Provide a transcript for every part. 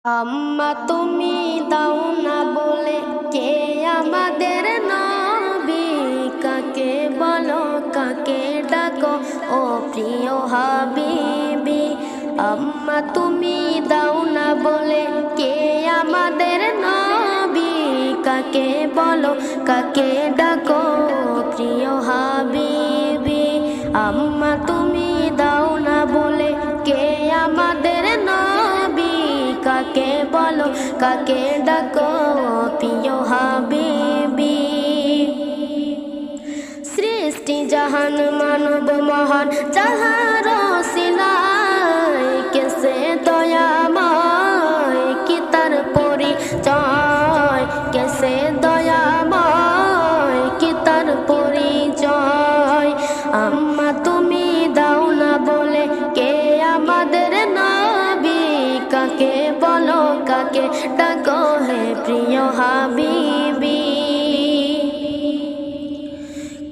আম্মা তুমি দাও না বলে কে আমাদের নবী, কাকে বলো কাকে ডাকো ও প্রিয় হাবিবি। আম্মা তুমি দাও না বলে কে আমাদের নবী, কাকে বলো কাকে ডাকো প্রিয় হাবিবি। আম্মা তুমি দাও না বলে কে আমাদের নবী, কাকে বলো কাকে ডাকো প্রিয় হাবিবি। সৃষ্টি জাহান মানব মহান যাহার সিলাই, কেসে দয়াময় কি তার পরিচয়, কেসে দয়াময় কি তার পরিচয়। আম্মা তুমি দাও না বলে কে আমাদের নবী, কাকে বলো কাকে ডাকো হে প্রিয় হাবিবি।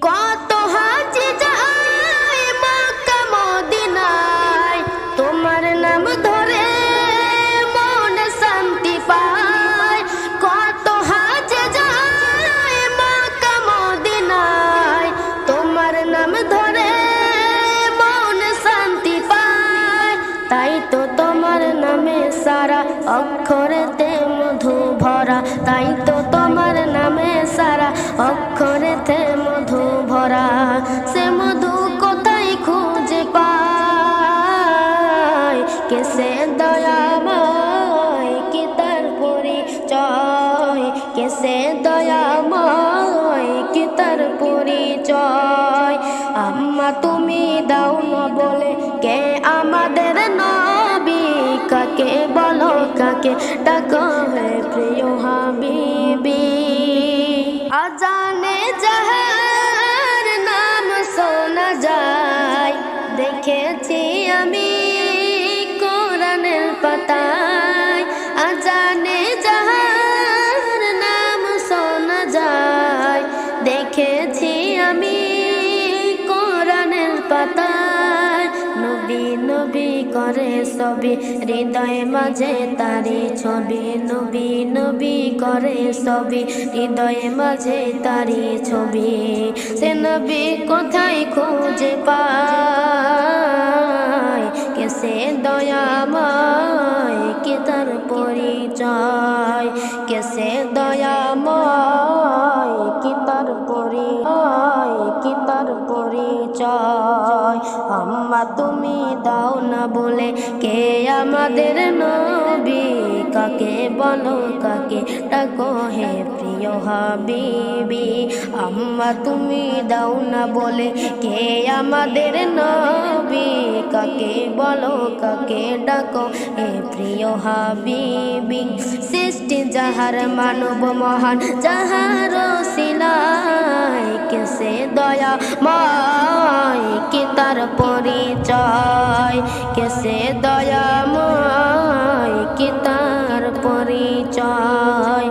কত হাজি যায় মক্কা মদিনায়, তোমার নাম ধরে মন শান্তি পায়। কত হাজি যায় মক্কা মদিনায়, তোমার নাম ধরে মন শান্তি পায়। তাই তো তোমার নামে সারা অক্ষরেতে মধু ভরা, তাই তো তোমার নামে সারা অক্ষরেতে মধু ভরা। সে মধু কোথায় খুঁজে পায়, কেসে দয়াময় কি তার পরিচয়, কেসে দয়াময় কি তার পরিচয়। আম্মা তুমি দাও না বলে কে আমাদের নবী, কাকে বলো কাকে ডাকো হে প্রিয় হাবিবি। আজানে যাহার নাম শোনা যায়, দেখেছি আমি কোরআনের পাতায়। আজানে যাহার নাম শোনা যায়, দেখেছি আমি কোরআনের পাতায়। নবী নবী করে সবই হৃদয় মাঝে তারি ছবি, নবী নবী করে সবই হৃদয় মাঝে তারি ছবি। সে নবী কোথায় খুঁজে পায়, কেসে দয়াময় কি তার পরিচয়, কেসে দয়াময় কি তার পরিচয়, কি তার পরিচয়। আম্মা তুমি দাও না বলে কে আমাদের নবী, কাকে বলো কাকে ডাকো হে প্রিয় হাবিবি। আম্মা তুমি দাও না বলে কে আমাদের নবী, কাকে বলো কাকে ডাকো হে প্রিয় হাবিবি। সৃষ্টি যাহার মানব মহান যাহার সিলাই, কেসে দয়াময় কি তার পরিচয়, কেসে দয়াময় কি তার পরিচয়।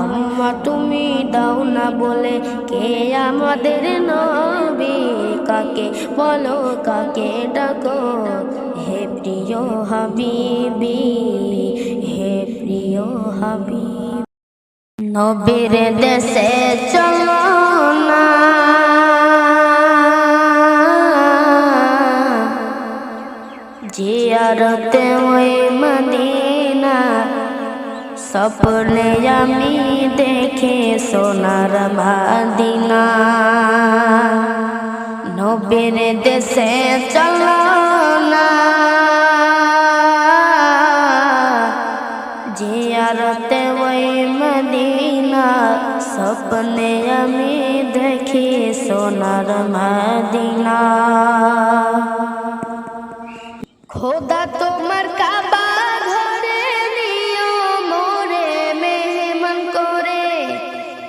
আম্মা তুমি দাও না বলে কে আমাদের নবী, কাকে বলো কাকে ডাকো হে প্রিয় হাবিবি, হে প্রিয় হাবিব। নবীর দেশে চলো না, জিয়ারতে ওই মদিনা, স্বপ্নে আমি দেখে সোনার মদিনা। নবীর দেশে চলো না, জিয়ারতে ওই মদিনা, স্বপ্নে আমি দেখি সোনার মদিনা। খোদা তোমার কাবা ঘরে নিও মোরে মেহমান করে,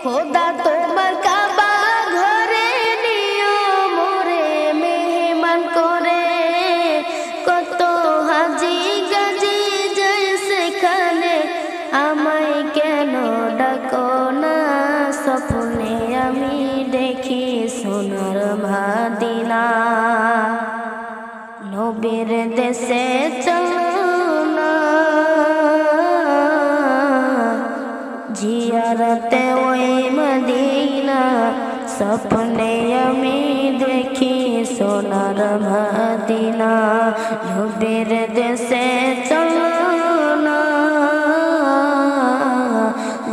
খোদা তোমার কাবা ঘরে নিও মোরে মেহমান করে। কত হাজি গাজি যায় সেখানে, আমায় কেন ডাকো না, স্বপ্নে আমি দেখি সোনার মদিনা। নবীর দেশে চলো না, স্বপ্নে আমি দেখি সোনার মদিনা নবীর দেশে চলো না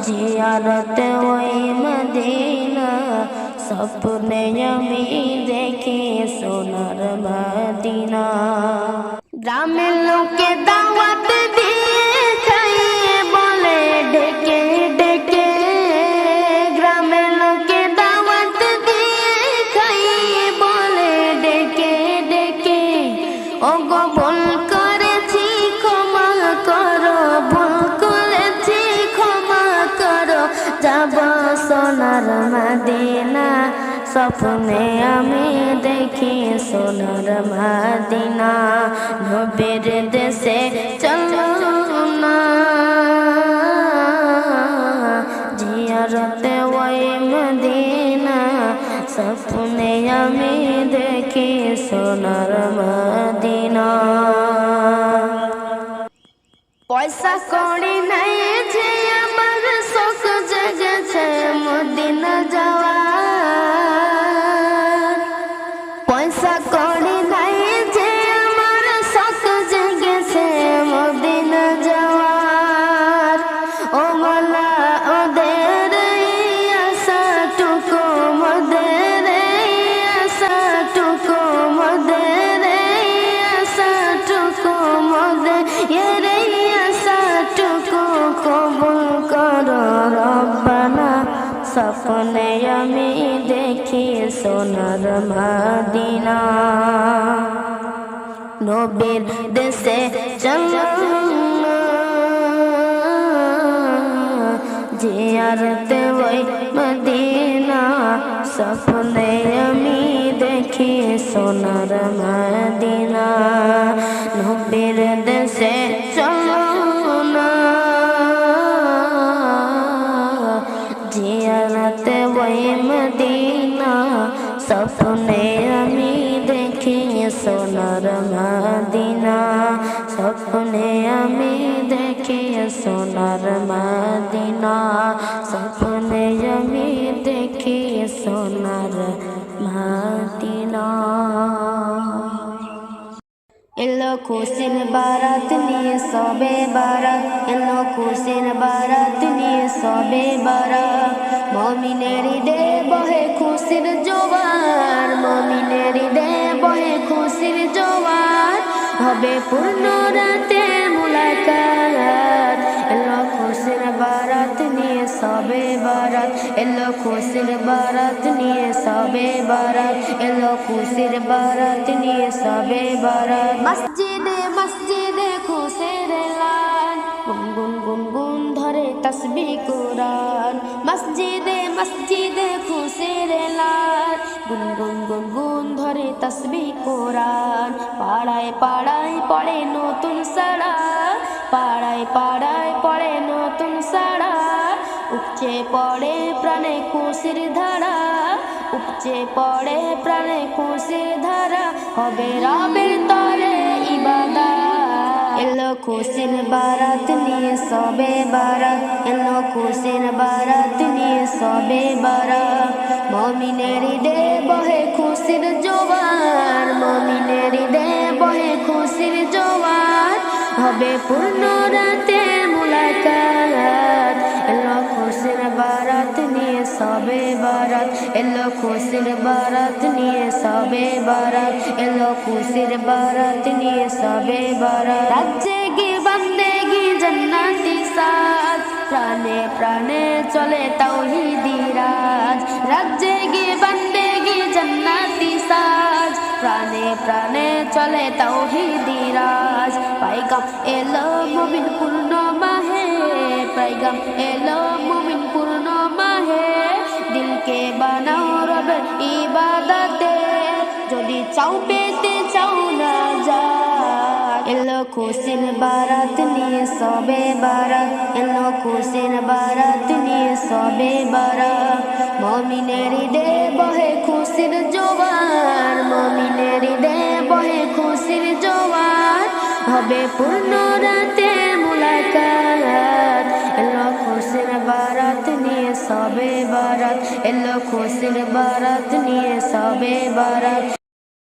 জিয়ারতে ওই মদিনা স্বপ্নে আমি দেখি সোনার মদিনা গ্রামের লোকে দাওয়াত দিয়ে খাইয়ে বলে ডেকে ডেকে গ্রামের লোকে দাওয়াত দিয়ে খাইয়ে বলে ডেকে ডেকে ওগো ভুল করেছি ক্ষমা করো ভুল করেছি ক্ষমা করো যাব সোনার মদিনা স্বপ্নে আমি দেখি সোনার মদিনা নবীর দেশে চলো না জিয়ারতে ওই মদিনা স্বপ্নে আমি দেখি সোনার মদিনা পয়সা কড়ি নাই যে আমার শোক জেগেছে মদিনা যাওয়া পয়সা কড়ি নাই যে আমার শোক জেগেছে মদিনা যাওয়ার ও মালা ওদের আশাটুকু মোদের আশাটুকু মোদের আশাটুকু মোদের আশাটুকু কবুল করো রব্বানা স্বপ্নে আমি দেখি সোনার মদিনা নবীর দেশে চলো না জিয়ারতে ওই মদিনা স্বপ্নে আমি দেখি সোনার মদিনা নবীর দেশে চলো না জিয়ারতে ওই মদিনা স্বপ্নে আমি দেখি সোনার মদিনা স্বপ্নে আমি দেখি সোনার মদিনা স্বপ্নে আমি দেখি সোনার মদিনা এলো খুশির বারাত নিয়ে সবে বারাত এলো খুশির বারাত নিয়ে সবে বারাত মুমিনের হৃদয়ে বহে খুশির জোয়ার মুমিনের হৃদয়ে বহে খুশির জোয়ার হবে পূর্ণ রাতে মুলাকাত এলো খুশির বারাত নিয়ে সবে বারাত এলো খুশির বারাত নিয়ে সবে বারাত এলো খুশির বারাত নিয়ে সবে বারাত মসজিদে মসজিদে খুশির লাল গুনগুন গুনগুন ধরে তসবিহ কুরআন মসজিদে মসজিদে খুশির লাল গুনগুন গুনগুন ধরে তসবিহ কুরআন পাড়ায় পাড়ায় পড়ে নতুন সাড়া পাড়ায় পাড়ায় পড়ে নতুন সাড়া উপচে পড়ে প্রাণে খুশির ধারা উপচে পড়ে প্রাণে খুশির ধারা হবে রবের তরে ইবাদত এলো খুশির বারাত নিয়ে সবে বারাত এলো খুশির বারাত নিয়ে সবে বারাত মুমিনের হৃদয়ে বহে খুশির জোয়ার মুমিনের হৃদয়ে বহে খুশির জোয়ার হবে পূর্ণ রাতে মুলাকাত এলো খুশির বারাত নিয়ে সবে বারাত এলো খুশির বারাত নিয়ে সবে বারাত এলো খুশির বারাত নিয়ে সবে বারাত রাজ্যে গি বন্দেগি জান্নাতি সাজ প্রাণে প্রাণে চলে তাওহীদি রাজ রাজ্যে গি বন্দেগি জান্নাতি সাজ প্রাণে প্রাণে চলে তাওহীদি রাজ পাইগাম এলো মুমিন পূর্ণ মাহে পাইগাম এলো মুমিন পূর্ণ মাহে দিলকে বানাও রবের ইবাদতে যদি চাও পেতে চাও না যা এলো খুশির বারাত নিয়ে সবে বারাত এলো খুশির বারাত নিয়ে সবে বারাত মুমিনের হৃদয়ে বহে খুশির জোয়ার মুমিনের হৃদয়ে বহে খুশির জোয়ার হবে পূর্ণ রাতে মুলাকাত এলো খুশির খুশির বারাত নিয়ে সবে বারাত এলো খুশির বারাত নিয়ে সবে বারাত